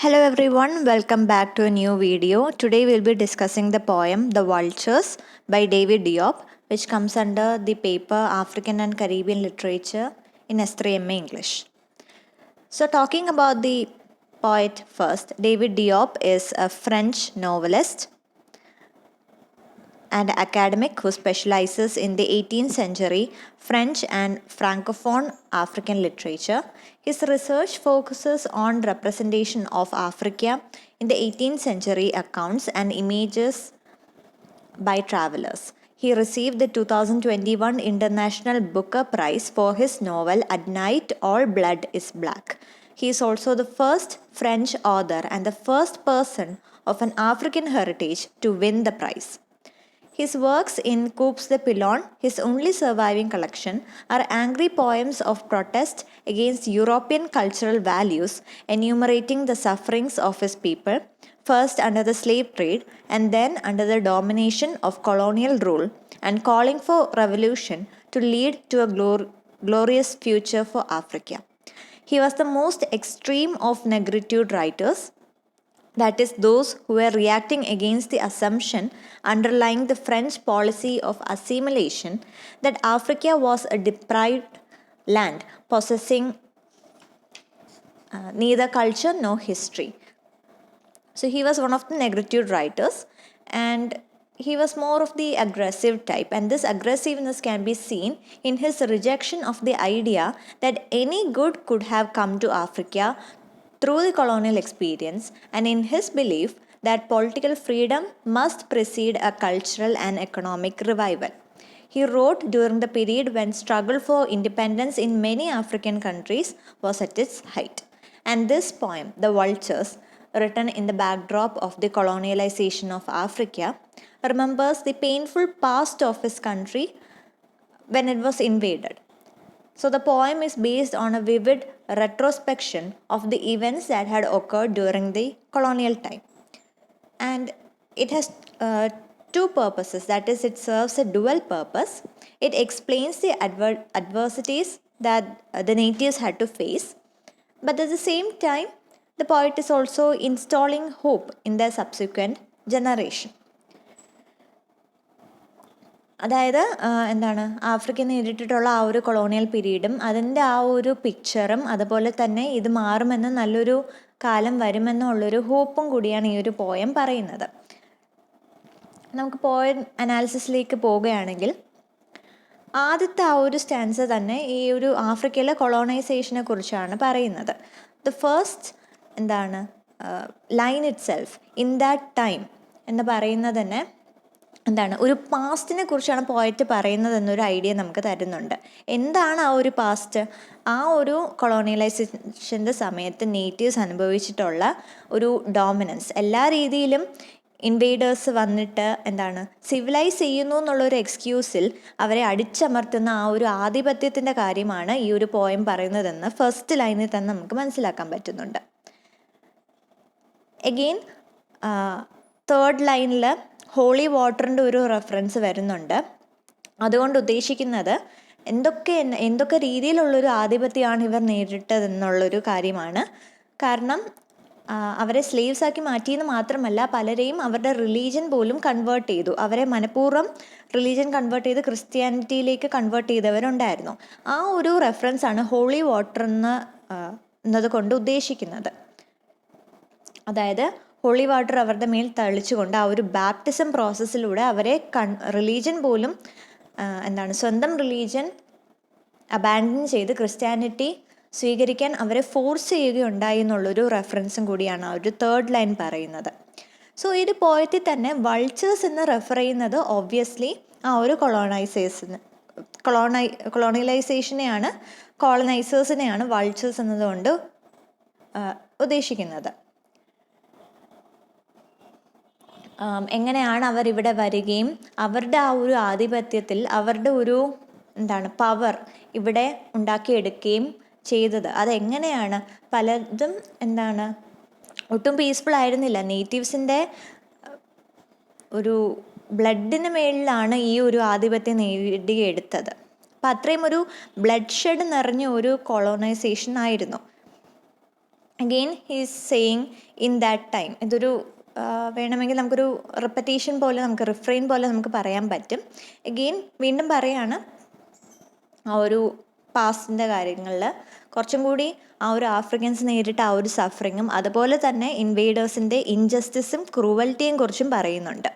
Hello everyone, welcome back to a new video. Today we'll be discussing the poem The Vultures by David Diop, which comes under the paper African and Caribbean Literature in S3MA English. So talking about the poet first, David Diop is a French novelist and academic who specializes in the 18th century French and Francophone African literature. His research focuses on representation of Africa in the 18th century accounts and images by travelers. He received the 2021 International Booker Prize for his novel At Night All Blood is Black. He is also the first French author and the first person of an African heritage to win the prize. His works in Coups de Pilon, his only surviving collection, are angry poems of protest against European cultural values, enumerating the sufferings of his people, first under the slave trade and then under the domination of colonial rule, and calling for revolution to lead to a glorious future for Africa. He was the most extreme of negritude writers, that is, those who were reacting against the assumption underlying the French policy of assimilation that Africa was a deprived land possessing neither culture nor history. So he was one of the negritude writers, and he was more of the aggressive type, and this aggressiveness can be seen in his rejection of the idea that any good could have come to Africa through the colonial experience, and in his belief that political freedom must precede a cultural and economic revival. He wrote during the period when struggle for independence in many African countries was at its height. And this poem, The Vultures, written in the backdrop of the colonialization of Africa, remembers the painful past of his country when it was invaded. So the poem is based on a vivid retrospection of the events that had occurred during the colonial time. And it has two purposes, that is, it serves a dual purpose. It explains the adversities that the natives had to face, but at the same time, the poet is also installing hope in their subsequent generation. അതായത് എന്താണ് Africa നേരിട്ടിട്ടുള്ള ആ ഒരു colonial പീരീഡും അതിൻ്റെ ആ ഒരു പിക്ചറും അതുപോലെ തന്നെ ഇത് മാറുമെന്ന് നല്ലൊരു കാലം വരുമെന്നുള്ളൊരു ഹോപ്പും കൂടിയാണ് ഈ ഒരു പോയം പറയുന്നത്. നമുക്ക് പോയം അനാലിസിസിലേക്ക് പോവുകയാണെങ്കിൽ ആദ്യത്തെ ആ ഒരു സ്റ്റാൻസ് തന്നെ ഈ ഒരു ആഫ്രിക്കയിലെ കൊളോണൈസേഷനെ കുറിച്ചാണ് പറയുന്നത്. ദ ഫസ്റ്റ് എന്താണ് line it self in that time എന്ന് പറയുന്നത് തന്നെ എന്താണ് ഒരു പാസ്റ്റിനെ കുറിച്ചാണ് പോയറ്റ് പറയുന്നത് എന്നൊരു ഐഡിയ നമുക്ക് തരുന്നുണ്ട്. എന്താണ് ആ ഒരു പാസ്റ്റ്? ആ ഒരു കൊളോണിയലൈസേഷൻ്റെ സമയത്ത് നേറ്റീവ്സ് അനുഭവിച്ചിട്ടുള്ള ഒരു ഡോമിനൻസ്, എല്ലാ രീതിയിലും ഇൻവേഡേഴ്സ് വന്നിട്ട് എന്താണ് സിവിലൈസ് ചെയ്യുന്നു എന്നുള്ളൊരു എക്സ്ക്യൂസിൽ അവരെ അടിച്ചമർത്തുന്ന ആ ഒരു ആധിപത്യത്തിൻ്റെ കാര്യമാണ് ഈ ഒരു പോയം പറയുന്നതെന്ന് ഫസ്റ്റ് ലൈനിൽ തന്നെ നമുക്ക് മനസ്സിലാക്കാൻ പറ്റുന്നുണ്ട്. എഗെയിൻ തേർഡ് ലൈനിൽ ഹോളി വാട്ടറിൻ്റെ ഒരു റെഫറൻസ് വരുന്നുണ്ട്. അതുകൊണ്ട് ഉദ്ദേശിക്കുന്നത് എന്തൊക്കെ രീതിയിലുള്ളൊരു ആധിപത്യമാണ് ഇവർ നേരിട്ടതെന്നുള്ളൊരു കാര്യമാണ്. കാരണം അവരെ സ്ലേവ്സ് ആക്കി മാറ്റിയെന്ന് മാത്രമല്ല, പലരെയും അവരുടെ റിലീജിയൻ പോലും കൺവേർട്ട് ചെയ്തു. അവരെ മനഃപൂർവ്വം റിലീജിയൻ കൺവേർട്ട് ചെയ്ത് ക്രിസ്ത്യാനിറ്റിയിലേക്ക് കൺവേർട്ട് ചെയ്തവരുണ്ടായിരുന്നു. ആ ഒരു റെഫറൻസാണ് ഹോളി വാട്ടർ എന്നത് കൊണ്ട് ഉദ്ദേശിക്കുന്നത്. അതായത് ഹോളി വാട്ടർ അവരുടെ മേൽ തളിച്ചുകൊണ്ട് ആ ഒരു ബാപ്റ്റിസം പ്രോസസ്സിലൂടെ അവരെ റിലീജിയൻ പോലും സ്വന്തം റിലീജിയൻ അബാൻഡൻ ചെയ്ത് ക്രിസ്ത്യാനിറ്റി സ്വീകരിക്കാൻ അവരെ ഫോഴ്സ് ചെയ്യുകയുണ്ടായി എന്നുള്ളൊരു റെഫറൻസും കൂടിയാണ് ആ ഒരു തേർഡ് ലൈൻ പറയുന്നത്. സോ ഈ ഒരു പോയത്തിൽ തന്നെ വൾച്ചേഴ്സ് എന്ന് റെഫർ ചെയ്യുന്നത് ഒബ്വിയസ്ലി ആ ഒരു കോളനൈസേഴ്സിനെയാണ് വൾച്ചേഴ്സ് എന്നതുകൊണ്ട് ഉദ്ദേശിക്കുന്നത്. എങ്ങനെയാണ് അവരിവിടെ വരികയും അവരുടെ ആ ഒരു ആധിപത്യത്തിൽ അവരുടെ ഒരു പവർ ഇവിടെ ഉണ്ടാക്കിയെടുക്കുകയും ചെയ്തത്, അതെങ്ങനെയാണ്? പലതും ഒട്ടും പീസ്ഫുൾ ആയിരുന്നില്ല. നേറ്റീവ്സിൻ്റെ ഒരു ബ്ലഡിന് മേളിലാണ് ഈ ഒരു ആധിപത്യം നേടിയെടുത്തത്. അപ്പം അത്രയും ഒരു ബ്ലഡ് ഷെഡ് നിറഞ്ഞ ഒരു കൊളോണൈസേഷൻ ആയിരുന്നു. Again he's saying in that time. ഇതൊരു വേണമെങ്കിൽ നമുക്കൊരു റിപ്പറ്റേഷൻ പോലെ, നമുക്ക് റിഫ്രെയിൻ പോലെ നമുക്ക് പറയാൻ പറ്റും. അഗെയിൻ വീണ്ടും പറയാണ്, ആ ഒരു പാസ്റ്റിൻ്റെ കാര്യങ്ങളിൽ കുറച്ചും കൂടി ആ ഒരു ആഫ്രിക്കൻസ് നേരിട്ട ആ ഒരു സഫറിങ്ങും അതുപോലെ തന്നെ ഇൻവേഡേഴ്സിൻ്റെ ഇൻജസ്റ്റിസും ക്രൂവൽറ്റിയും കുറിച്ചും പറയുന്നുണ്ട്.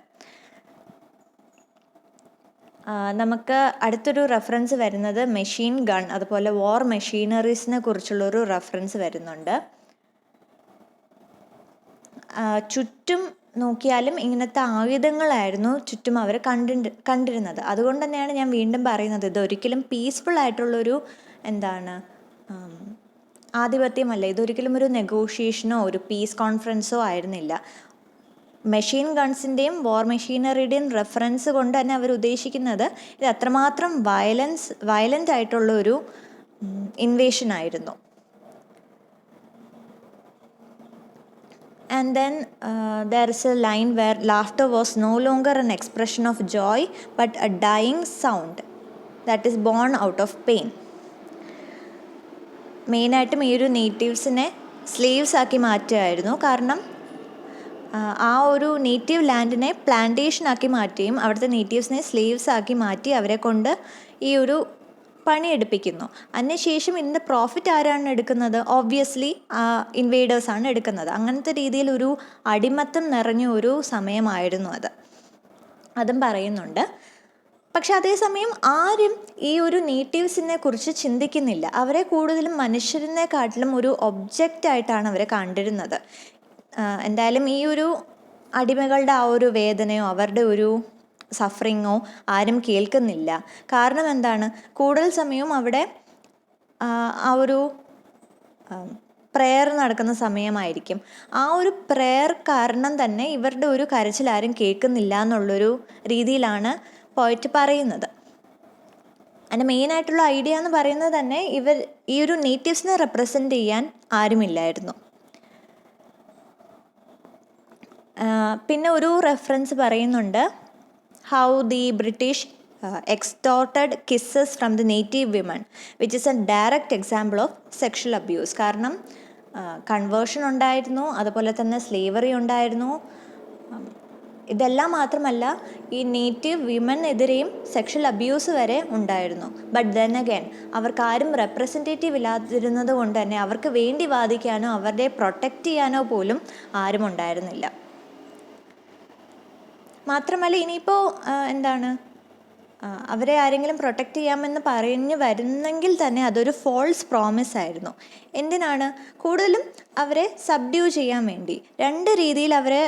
നമുക്ക് അടുത്തൊരു റെഫറൻസ് വരുന്നത് മെഷീൻ ഗൺ അതുപോലെ വാർ മെഷീനറീസിനെ കുറിച്ചുള്ളൊരു റെഫറൻസ് വരുന്നുണ്ട്. ചുറ്റും നോക്കിയാലും ഇങ്ങനത്തെ ആയുധങ്ങളായിരുന്നു ചുറ്റും അവർ കണ്ടിരുന്നത്. അതുകൊണ്ട് തന്നെയാണ് ഞാൻ വീണ്ടും പറയുന്നത്, ഇതൊരിക്കലും പീസ്ഫുൾ ആയിട്ടുള്ളൊരു ആധിപത്യമല്ല, ഇതൊരിക്കലും ഒരു നെഗോഷിയേഷനോ ഒരു പീസ് കോൺഫറൻസോ ആയിരുന്നില്ല. മെഷീൻ ഗൺസിൻ്റെയും വാർ മെഷീനറിയുടെയും റെഫറൻസ് കൊണ്ട് തന്നെ അവർ ഉദ്ദേശിക്കുന്നത് ഇത് അത്രമാത്രം വയലൻ്റ് ആയിട്ടുള്ളൊരു ഇൻവേഷൻ ആയിരുന്നു. And then there is a line where laughter was no longer an expression of joy but a dying sound that is born out of pain. മെയിനായിട്ടും ഈ ഒരു നേറ്റീവ്സിനെ സ്ലേവ്സ് ആക്കി മാറ്റുമായിരുന്നു. കാരണം ആ ഒരു നേറ്റീവ് ലാൻഡിനെ പ്ലാന്റേഷൻ ആക്കി മാറ്റുകയും അവിടുത്തെ നേറ്റീവ്സിനെ സ്ലേവ്സ് ആക്കി മാറ്റി അവരെ കൊണ്ട് ഈ ഒരു പണിയെടുപ്പിക്കുന്നു. അതിനുശേഷം ഇതിൻ്റെ പ്രോഫിറ്റ് ആരാണ് എടുക്കുന്നത്? ഓബ്വിയസ്ലി ഇൻവേഡേഴ്സാണ് എടുക്കുന്നത്. അങ്ങനത്തെ രീതിയിൽ ഒരു അടിമത്തം നിറഞ്ഞ ഒരു സമയമായിരുന്നു അതും പറയുന്നുണ്ട്. പക്ഷെ അതേസമയം ആരും ഈ ഒരു നേറ്റീവ്സിനെ കുറിച്ച് ചിന്തിക്കുന്നില്ല. അവരെ കൂടുതലും മനുഷ്യരിനെക്കാട്ടിലും ഒരു ഒബ്ജക്റ്റായിട്ടാണ് അവരെ കണ്ടിരുന്നത്. എന്തായാലും ഈ ഒരു അടിമകളുടെ ആ ഒരു വേദനയോ അവരുടെ ഒരു സഫറിങ്ങോ ആരും കേൾക്കുന്നില്ല. കാരണം എന്താണ്? കൂടുതൽ സമയവും അവിടെ ആ ഒരു പ്രെയർ നടക്കുന്ന സമയമായിരിക്കും. ആ ഒരു പ്രെയർ കാരണം തന്നെ ഇവരുടെ ഒരു കരച്ചിൽ ആരും കേൾക്കുന്നില്ല എന്നുള്ളൊരു രീതിയിലാണ് പോയിട്ട് പറയുന്നത്. അതിൻ്റെ മെയിനായിട്ടുള്ള ഐഡിയ എന്ന് പറയുന്നത് തന്നെ ഈ ഒരു നേറ്റീവ്സിനെ റെപ്രസെൻ്റ് ചെയ്യാൻ ആരുമില്ലായിരുന്നു. പിന്നെ ഒരു റെഫറൻസ് പറയുന്നുണ്ട്, how the British extorted kisses from the native women, which is a direct example of sexual abuse. കാരണം കൺവേർഷൻ ഉണ്ടായിരുന്നു, അതുപോലെ തന്നെ സ്ലേവറി ഉണ്ടായിരുന്നു. ഇതെല്ലാം മാത്രമല്ല, ഈ നേറ്റീവ് വിമനെതിരെയും സെക്ഷൽ അബ്യൂസ് വരെ ഉണ്ടായിരുന്നു. ബട്ട് ദെൻ അഗൈൻ അവർക്കാരും റെപ്രസെൻറ്റേറ്റീവ് ഇല്ലാതിരുന്നത് കൊണ്ട് തന്നെ അവർക്ക് വേണ്ടി വാദിക്കാനോ അവരുടെ പ്രൊട്ടക്റ്റ് ചെയ്യാനോ പോലും ആരും ഉണ്ടായിരുന്നില്ല. മാത്രമല്ല ഇനിയിപ്പോൾ അവരെ ആരെങ്കിലും പ്രൊട്ടക്റ്റ് ചെയ്യാമെന്ന് പറഞ്ഞു വരുന്നെങ്കിൽ തന്നെ അതൊരു ഫോൾസ് പ്രോമിസ് ആയിരുന്നു. എന്തിനാണ്? കൂടുതലും അവരെ സബ്ഡ്യൂ ചെയ്യാൻ വേണ്ടി. രണ്ട് രീതിയിൽ അവരെ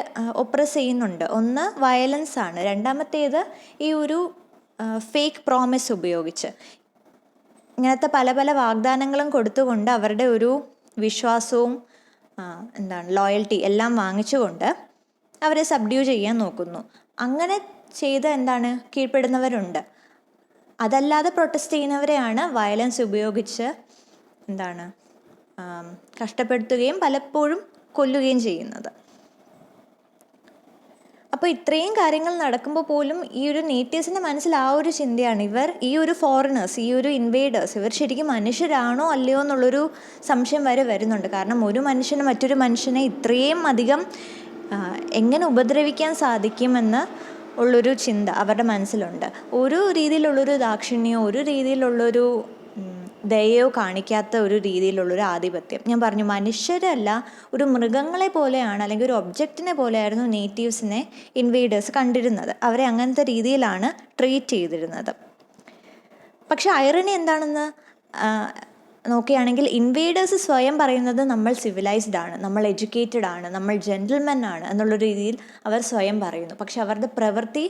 ഒപ്രസ് ചെയ്യുന്നുണ്ട്. ഒന്ന് വയലൻസ് ആണ്, രണ്ടാമത്തേത് ഈ ഒരു ഫേക്ക് പ്രോമിസ് ഉപയോഗിച്ച് ഇങ്ങനത്തെ പല പല വാഗ്ദാനങ്ങളും കൊടുത്തുകൊണ്ട് അവരുടെ ഒരു വിശ്വാസവും ലോയൽറ്റി എല്ലാം വാങ്ങിച്ചുകൊണ്ട് അവരെ സബ്ഡ്യൂ ചെയ്യാൻ നോക്കുന്നു. അങ്ങനെ ചെയ്ത് കീഴ്പ്പെടുന്നവരുണ്ട്. അതല്ലാതെ പ്രൊട്ടസ്റ്റ് ചെയ്യുന്നവരെയാണ് വയലൻസ് ഉപയോഗിച്ച് കഷ്ടപ്പെടുത്തുകയും പലപ്പോഴും കൊല്ലുകയും ചെയ്യുന്നത്. അപ്പോൾ ഇത്രയും കാര്യങ്ങൾ നടക്കുമ്പോൾ പോലും ഈ ഒരു നേറ്റീവ്സിൻ്റെ മനസ്സിൽ ആ ഒരു ചിന്തയാണ്, ഈ ഒരു ഫോറിനേഴ്സ്, ഈ ഒരു ഇൻവേഡേഴ്സ് ഇവർ ശരിക്കും മനുഷ്യരാണോ അല്ലയോ എന്നുള്ളൊരു സംശയം വരെ വരുന്നുണ്ട്. കാരണം ഒരു മനുഷ്യന് മറ്റൊരു മനുഷ്യനെ ഇത്രയും അധികം എങ്ങനെ ഉപദ്രവിക്കാൻ സാധിക്കുമെന്ന് ഉള്ളൊരു ചിന്ത അവരുടെ മനസ്സിലുണ്ട്. ഒരു രീതിയിലുള്ളൊരു ദാക്ഷിണ്യമോ ഒരു രീതിയിലുള്ളൊരു ദയയോ കാണിക്കാത്ത ഒരു രീതിയിലുള്ളൊരു ആധിപത്യം. ഞാൻ പറഞ്ഞു, മനുഷ്യരല്ല, ഒരു മൃഗങ്ങളെ പോലെയാണ് അല്ലെങ്കിൽ ഒരു ഒബ്ജക്റ്റിനെ പോലെയായിരുന്നു നേറ്റീവ്സിനെ ഇൻവേഡേഴ്സ് കണ്ടിരുന്നത്. അവരെ അങ്ങനത്തെ രീതിയിലാണ് ട്രീറ്റ് ചെയ്തിരുന്നത്. പക്ഷെ ഐറണി എന്താണെന്ന് നോക്കുകയാണെങ്കിൽ ഇൻവേഡേഴ്സ് സ്വയം പറയുന്നത് നമ്മൾ സിവിലൈസ്ഡ് ആണ്, നമ്മൾ എഡ്യൂക്കേറ്റഡ് ആണ്, നമ്മൾ ജെന്റിൽമെൻ ആണ് എന്നുള്ള രീതിയിൽ അവർ സ്വയം പറയുന്നു. പക്ഷെ അവരുടെ പ്രവൃത്തി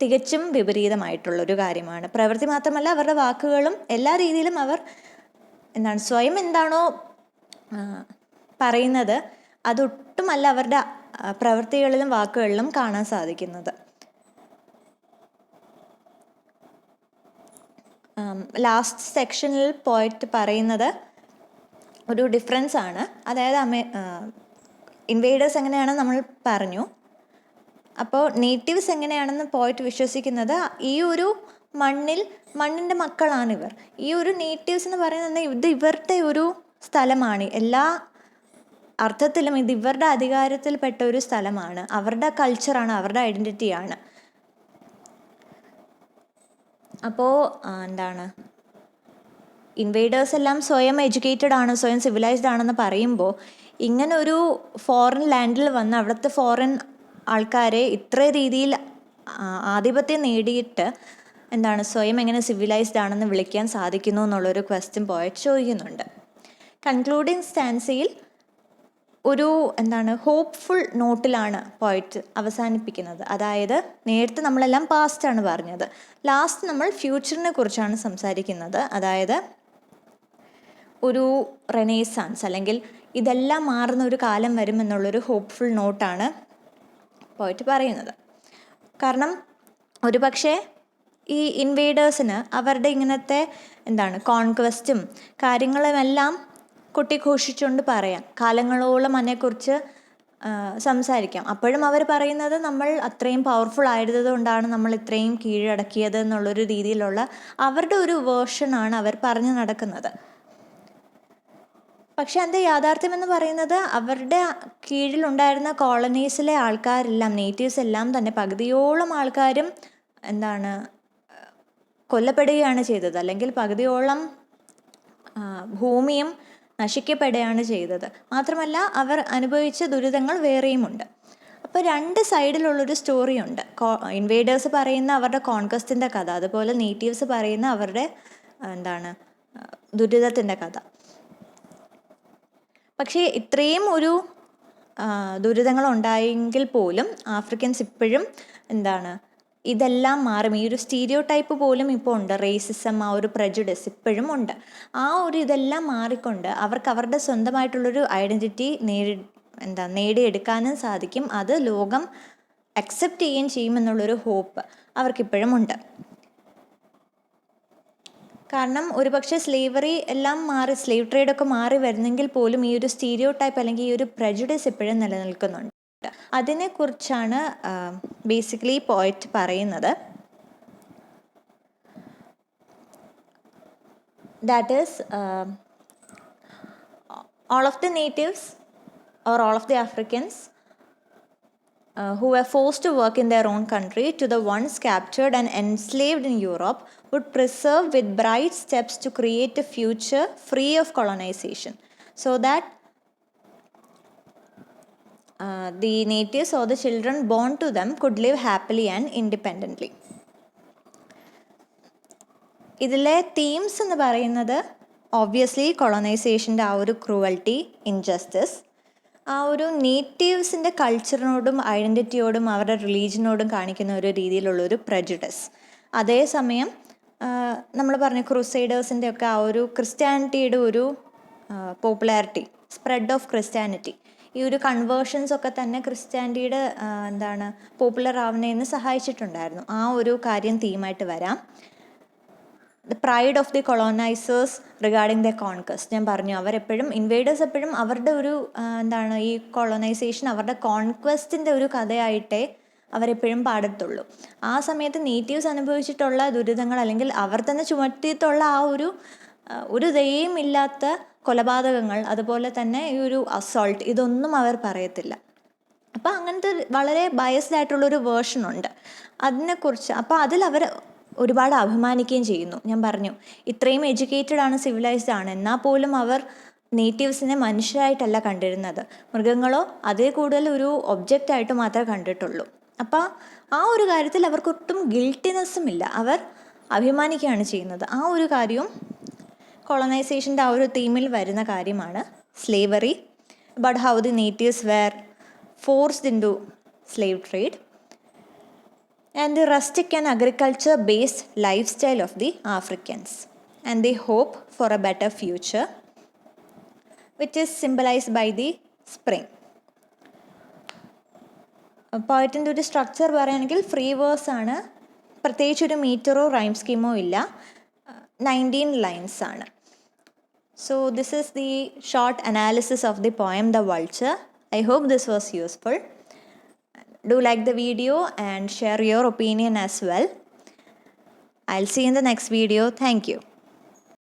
തികച്ചും വിപരീതമായിട്ടുള്ളൊരു കാര്യമാണ്. പ്രവൃത്തി മാത്രമല്ല, അവരുടെ വാക്കുകളും എല്ലാ രീതിയിലും അവർ സ്വയം എന്താണോ പറയുന്നത് അതൊട്ടുമല്ല അവരുടെ പ്രവൃത്തികളിലും വാക്കുകളിലും കാണാൻ സാധിക്കുന്നത്. ലാസ്റ്റ് സെക്ഷനിൽ പോയിട്ട് പറയുന്നത് ഒരു ഡിഫറൻസ് ആണ്. അതായത് ഇൻവേഡേഴ്സ് എങ്ങനെയാണെന്ന് നമ്മൾ പറഞ്ഞു. അപ്പോൾ നേറ്റീവ്സ് എങ്ങനെയാണെന്ന് പോയിട്ട് വിശ്വസിക്കുന്നത് ഈ ഒരു മണ്ണിൻ്റെ മക്കളാണിവർ. ഈ ഒരു നേറ്റീവ്സ് എന്ന് പറയുന്നത് ഇത് ഇവരുടെ ഒരു സ്ഥലമാണ്. എല്ലാ അർത്ഥത്തിലും ഇത് ഇവരുടെ അധികാരത്തിൽപ്പെട്ട ഒരു സ്ഥലമാണ്, അവരുടെ കൾച്ചറാണ്, അവരുടെ ഐഡൻറ്റിറ്റിയാണ്. അപ്പോൾ എന്താണ്, ഇൻവേഡേഴ്സ് എല്ലാം സ്വയം എഡ്യൂക്കേറ്റഡ് ആണ്, സ്വയം സിവിലൈസ്ഡ് ആണെന്ന് പറയുമ്പോൾ ഇങ്ങനെ ഒരു ഫോറിൻ ലാൻഡിൽ വന്ന് അവിടുത്തെ ഫോറിൻ ആൾക്കാരെ ഇത്ര രീതിയിൽ ആധിപത്യം നേടിയിട്ട് എന്താണ് സ്വയം എങ്ങനെ സിവിലൈസ്ഡ് ആണെന്ന് വിളിക്കാൻ സാധിക്കുന്നു എന്നുള്ളൊരു ക്വസ്റ്റ്യൻ പോയറ്റ് ചോദിക്കുന്നുണ്ട്. കൺക്ലൂഡിങ് സ്റ്റാൻസയിൽ ഒരു ഹോപ്പ്ഫുൾ നോട്ടിലാണ് പോയറ്റ് അവസാനിപ്പിക്കുന്നത്. അതായത് നേരത്തെ നമ്മളെല്ലാം പാസ്റ്റാണ് പറഞ്ഞത്, ലാസ്റ്റ് നമ്മൾ ഫ്യൂച്ചറിനെ കുറിച്ചാണ് സംസാരിക്കുന്നത്. അതായത് ഒരു റെനേസാൻസ് അല്ലെങ്കിൽ ഇതെല്ലാം മാറുന്ന ഒരു കാലം വരുമെന്നുള്ളൊരു ഹോപ്പ്ഫുൾ നോട്ടാണ് പോയിട്ട് പറയുന്നത്. കാരണം ഒരു പക്ഷേ ഈ ഇൻവേഡേഴ്സിന് അവരുടെ ഇങ്ങനത്തെ കോൺക്വസ്റ്റും കാര്യങ്ങളുമെല്ലാം കൊട്ടിഘോഷിച്ചുകൊണ്ട് പറയാം, കാലങ്ങളോളം അതിനെക്കുറിച്ച് സംസാരിക്കാം. അപ്പോഴും അവർ പറയുന്നത് നമ്മൾ അത്രയും പവർഫുൾ ആയത് കൊണ്ടാണ് നമ്മൾ ഇത്രയും കീഴടക്കിയത് എന്നുള്ളൊരു രീതിയിലുള്ള അവരുടെ ഒരു വേർഷനാണ് അവർ പറഞ്ഞു നടക്കുന്നത്. പക്ഷെ അതിൻ്റെ യാഥാർത്ഥ്യമെന്ന് പറയുന്നത് അവരുടെ കീഴിലുണ്ടായിരുന്ന കോളനീസിലെ ആൾക്കാരെല്ലാം, നേറ്റീവ്സ് എല്ലാം തന്നെ പകുതിയോളം ആൾക്കാരും കൊല്ലപ്പെടുകയാണ് ചെയ്തത്, അല്ലെങ്കിൽ പകുതിയോളം ഭൂമിയും നശിക്കപ്പെടുകയാണ് ചെയ്തത്. മാത്രമല്ല അവർ അനുഭവിച്ച ദുരിതങ്ങൾ വേറെയുമുണ്ട്. അപ്പോൾ രണ്ട് സൈഡിലുള്ളൊരു സ്റ്റോറിയുണ്ട്. ഇൻവേഡേഴ്സ് പറയുന്ന അവരുടെ കോൺക്വസ്റ്റിൻ്റെ കഥ, അതുപോലെ നേറ്റീവ്സ് പറയുന്ന അവരുടെ ദുരിതത്തിൻ്റെ കഥ. പക്ഷേ ഇത്രയും ഒരു ദുരിതങ്ങൾ ഉണ്ടായെങ്കിൽ പോലും ആഫ്രിക്കൻസ് ഇപ്പോഴും ഇതെല്ലാം മാറും. ഈ ഒരു സ്റ്റീരിയോ ടൈപ്പ് പോലും ഇപ്പോൾ ഉണ്ട്, റേസിസം, ആ ഒരു പ്രജുഡിസ് ഇപ്പോഴും ഉണ്ട്. ആ ഒരു ഇതെല്ലാം മാറിക്കൊണ്ട് അവർക്ക് അവരുടെ സ്വന്തമായിട്ടുള്ളൊരു ഐഡൻറ്റിറ്റി നേടിയെടുക്കാനും സാധിക്കും. അത് ലോകം അക്സെപ്റ്റ് ചെയ്യുകയും ചെയ്യുമെന്നുള്ളൊരു ഹോപ്പ് അവർക്കിപ്പോഴും ഉണ്ട്. കാരണം ഒരുപക്ഷെ സ്ലേവറി എല്ലാം മാറി, സ്ലേവ് ട്രേഡൊക്കെ മാറി വരുന്നെങ്കിൽ പോലും ഈ ഒരു സ്റ്റീരിയോ ടൈപ്പ് അല്ലെങ്കിൽ ഈ ഒരു പ്രജുഡിസ് ഇപ്പോഴും നിലനിൽക്കുന്നുണ്ട്. അതിനെക്കുറിച്ചാണ് ബേസിക്കലി പോയറ്റ് പറയുന്നത്. That is all of the natives or all of the Africans who were forced to work in their own country to the ones captured and enslaved in Europe would preserve with bright steps to create a future free of colonization, so that the natives or the children born to them could live happily and independently. ഇതിലെ themes എന്ന് പറയുന്നത് obviously കൊളോണൈസേഷൻ്റെ ആ ഒരു cruelty, injustice, ആ ഒരു നേറ്റീവ്സിൻ്റെ കൾച്ചറിനോടും ഐഡൻറ്റിറ്റിയോടും അവരുടെ റിലീജിയനോടും കാണിക്കുന്ന ഒരു രീതിയിലുള്ളൊരു പ്രജുഡിസ്. അതേസമയം നമ്മൾ പറഞ്ഞ ക്രൂസൈഡേഴ്സിൻ്റെ ഒക്കെ ആ ഒരു ക്രിസ്ത്യാനിറ്റിയുടെ ഒരു പോപ്പുലാരിറ്റി, സ്പ്രെഡ് ഓഫ് ക്രിസ്ത്യാനിറ്റി, ഈ ഒരു കൺവേർഷൻസൊക്കെ തന്നെ ക്രിസ്ത്യാനിറ്റിയുടെ പോപ്പുലർ ആവുന്നതിന് സഹായിച്ചിട്ടുണ്ടായിരുന്നു. ആ ഒരു കാര്യം തീമായിട്ട് വരാം. The pride of the colonisers regarding the conquest. ഞാൻ പറഞ്ഞു, അവരെപ്പോഴും ഇൻവേഡേഴ്സ് എപ്പോഴും അവരുടെ ഒരു ഈ കൊളോണൈസേഷൻ അവരുടെ കോൺക്വസ്റ്റിൻ്റെ ഒരു കഥയായിട്ടേ അവരെപ്പോഴും പാടത്തുള്ളൂ. ആ സമയത്ത് നേറ്റീവ്സ് അനുഭവിച്ചിട്ടുള്ള ദുരിതങ്ങൾ അല്ലെങ്കിൽ അവർ തന്നെ ചുമത്തിയിട്ടുള്ള ആ ഒരു ദയയുമില്ലാത്ത കൊലപാതകങ്ങൾ, അതുപോലെ തന്നെ ഈ ഒരു അസോൾട്ട്, ഇതൊന്നും അവർ പറയത്തില്ല. അപ്പോൾ അങ്ങനത്തെ വളരെ ബയസ്ഡ് ആയിട്ടുള്ളൊരു വേർഷനുണ്ട് അതിനെക്കുറിച്ച്. അപ്പോൾ അതിലവർ ഒരുപാട് അഭിമാനിക്കുകയും ചെയ്യുന്നു. ഞാൻ പറഞ്ഞു, ഇത്രയും എഡ്യൂക്കേറ്റഡ് ആണ്, സിവിലൈസ്ഡ് ആണ്, എന്നാൽ പോലും അവർ നേറ്റീവ്സിനെ മനുഷ്യരായിട്ടല്ല കണ്ടിരുന്നത്, മൃഗങ്ങളോ അതേ കൂടുതൽ ഒരു ഒബ്ജക്റ്റായിട്ട് മാത്രമേ കണ്ടിട്ടുള്ളൂ. അപ്പോൾ ആ ഒരു കാര്യത്തിൽ അവർക്കൊട്ടും ഗിൽട്ടിനെസ്സും ഇല്ല, അവർ അഭിമാനിക്കുകയാണ് ചെയ്യുന്നത്. ആ ഒരു കാര്യവും കൊളോണൈസേഷൻ്റെ ആ ഒരു തീമിൽ വരുന്ന കാര്യമാണ്. Slavery, but how the natives were forced into slave trade, and the rustic and agriculture-based lifestyle of the Africans, and the hope for a better future, which is symbolized by the spring. പോയറ്റിൻ്റെ ഒരു structure പറയുകയാണെങ്കിൽ free verse ആണ്, പ്രത്യേകിച്ചൊരു മീറ്ററോ rhyme സ്കീമോ ഇല്ല, 19 lines ആണ്. So this is the short analysis of the poem The Vulture. I hope this was useful. Do like the video and share your opinion as well. I'll see you in the next video. Thank you.